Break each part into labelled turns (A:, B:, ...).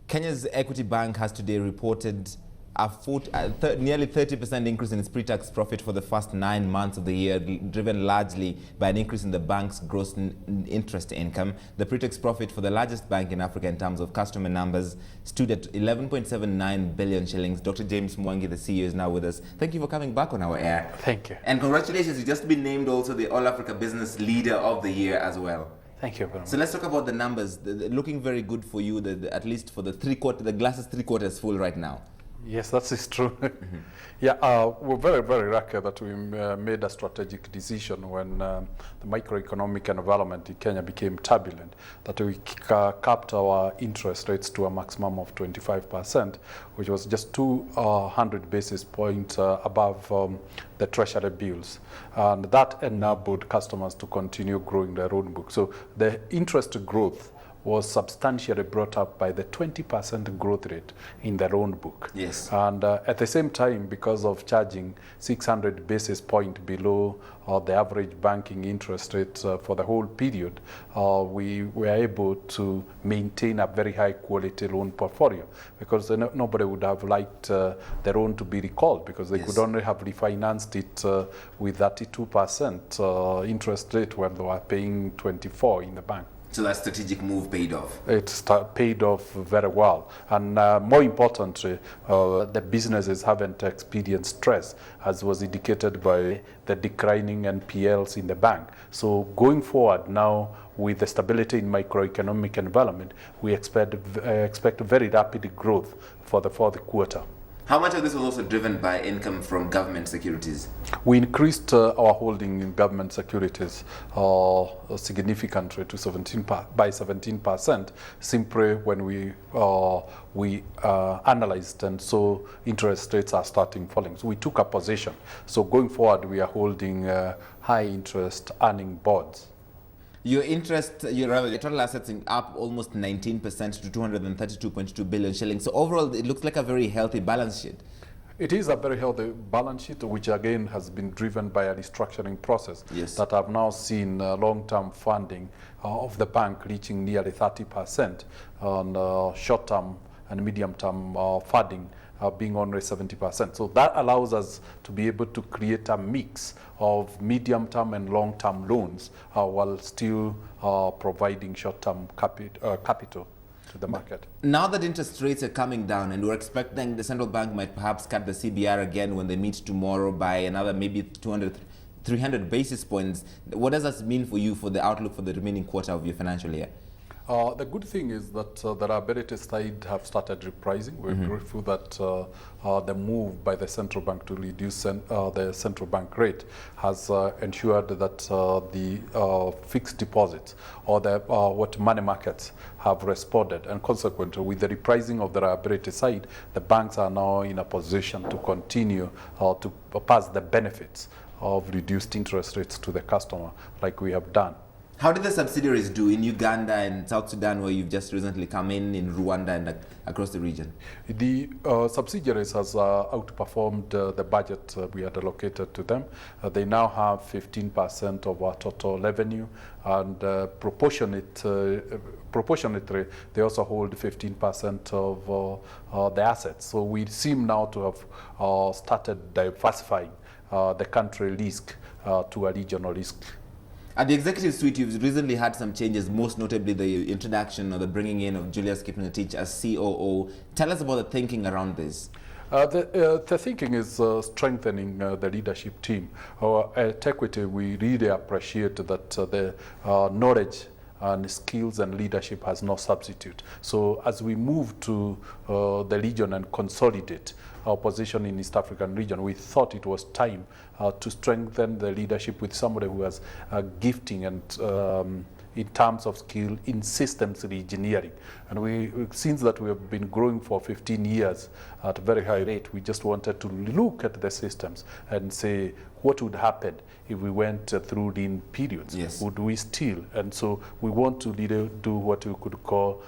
A: Kenya's Equity Bank has today reported a nearly 30% increase in its pre-tax profit for the first 9 months of the year, driven largely by an increase in the bank's gross interest income. The pre-tax profit for the largest bank in Africa in terms of customer numbers stood at 11.79 billion shillings. Dr. James Mwangi, the CEO, is now with us. Thank you for coming back on our air.
B: Thank you.
A: And congratulations, you've just been named also the All Africa Business Leader of the Year as well.
B: Thank you very much.
A: So let's talk about the numbers. They're looking very good for you, at least for the glass is 3/4 full right now.
B: Yes, that is true. Yeah, we're very, very lucky that we made a strategic decision when the microeconomic environment in Kenya became turbulent, that we capped our interest rates to a maximum of 25%, which was just 200 basis points above the treasury bills. And that enabled customers to continue growing their own book. So the interest growth was substantially brought up by the 20% growth rate in their own book.
A: Yes.
B: And at the same time, because of charging 600 basis points below the average banking interest rate for the whole period, we were able to maintain a very high quality loan portfolio, because nobody would have liked their loan to be recalled, because they could only have refinanced it with 32% interest rate when they were paying 24 in the bank.
A: So that strategic move paid off?
B: It paid off very well. And more importantly, the businesses haven't experienced stress, as was indicated by the declining NPLs in the bank. So going forward now, with the stability in macroeconomic environment, we expect very rapid growth for the fourth quarter.
A: How much of this was also driven by income from government securities?
B: We increased our holding in government securities significantly to 17%, simply when we analyzed and saw interest rates are starting falling. So we took a position. So going forward, we are holding high interest earning bonds.
A: Your total assets up almost 19% to 232.2 billion shillings. So overall, it looks like a very healthy balance sheet.
B: It is a very healthy balance sheet, which again has been driven by a restructuring process that have now seen long-term funding of the bank reaching nearly 30%, and short-term and medium-term funding being only 70%. So that allows us to be able to create a mix of medium-term and long-term loans while still providing short-term capital to the market.
A: Now that interest rates are coming down, and we're expecting the central bank might perhaps cut the CBR again when they meet tomorrow by another maybe 300 basis points, what does that mean for you for the outlook for the remaining quarter of your financial year?
B: The good thing is that the liability side have started repricing. We're grateful that the move by the central bank to reduce the central bank rate has ensured that the fixed deposits or the what money markets have responded, and consequently, with the repricing of the liability side, the banks are now in a position to continue to pass the benefits of reduced interest rates to the customer, like we have done.
A: How did the subsidiaries do in Uganda and South Sudan, where you've just recently come in Rwanda and across the region?
B: The subsidiaries has outperformed the budget we had allocated to them. They now have 15% of our total revenue, and proportionately, they also hold 15% of the assets. So we seem now to have started diversifying the country risk to a regional risk.
A: At the executive suite, you've recently had some changes, most notably the introduction or the bringing in of Julius Kipngetich as COO. Tell us about the thinking around this.
B: The thinking is strengthening the leadership team. At Equity, we really appreciate that the knowledge and skills and leadership has no substitute. So as we move to the region and consolidate our position in East African region, we thought it was time to strengthen the leadership with somebody who has gifting and in terms of skill in systems engineering. And since that we have been growing for 15 years at a very high rate, we just wanted to look at the systems and say, what would happen if we went through lean periods?
A: Yes.
B: Would we still? And so we want to do what we could call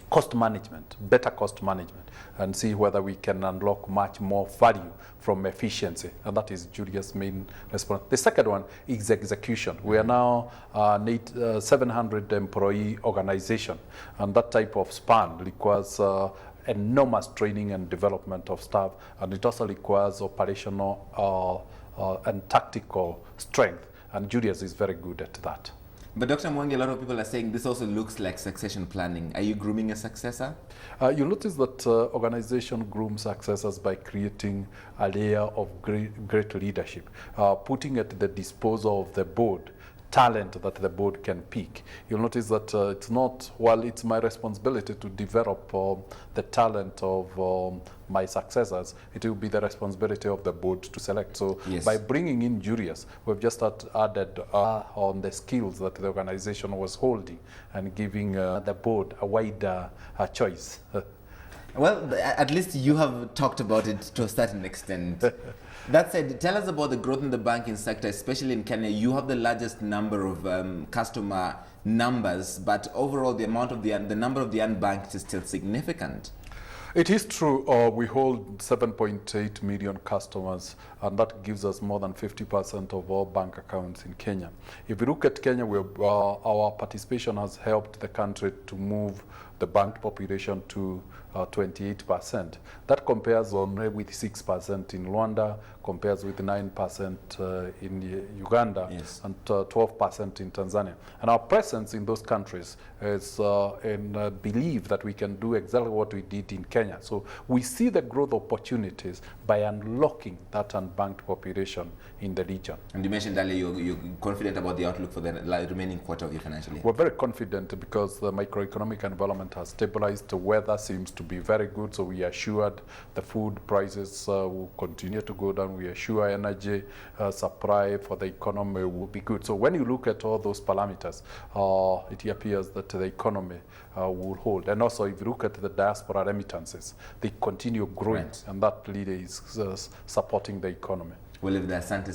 B: cost management, better cost management, and see whether we can unlock much more value from efficiency. And that is Julia's main response. The second one is execution. We are now 700 employee organization, and that type of span requires enormous training and development of staff, and it also requires operational and tactical strength, and Julius is very good at that.
A: But Dr. Mwangi, a lot of people are saying this also looks like succession planning. Are you grooming a successor?
B: You'll notice that organization grooms successors by creating a layer of great leadership, putting at the disposal of the board talent that the board can pick. You'll notice that it's not, well, it's my responsibility to develop the talent of my successors. It will be the responsibility of the board to select. So
A: yes,
B: by bringing in Julius, we've just added on the skills that the organization was holding and giving the board a wider choice.
A: Well, at least you have talked about it to a certain extent. That said, tell us about the growth in the banking sector, especially in Kenya. You have the largest number of customer numbers, but overall the amount of the number of the unbanked is still significant.
B: It is true. We hold 7.8 million customers, and that gives us more than 50% of all bank accounts in Kenya. If you look at Kenya, our participation has helped the country to move the banked population to 28%. That compares only with 6% in Rwanda, compares with 9% in Uganda,
A: yes,
B: and 12% in Tanzania. And our presence in those countries is and believe that we can do exactly what we did in Kenya. So we see the growth opportunities by unlocking that unbanked population in the region.
A: And you mentioned earlier you're confident about the outlook for the remaining quarter of your financial year.
B: We're very confident because the macroeconomic environment has stabilized. The weather seems to be very good, so we are assured the food prices will continue to go down. We are sure energy supply for the economy will be good. So when you look at all those parameters, it appears that the economy will hold. And also, if you look at the diaspora remittances, they continue growing, right, and that really is supporting the economy.
A: Well, if the asante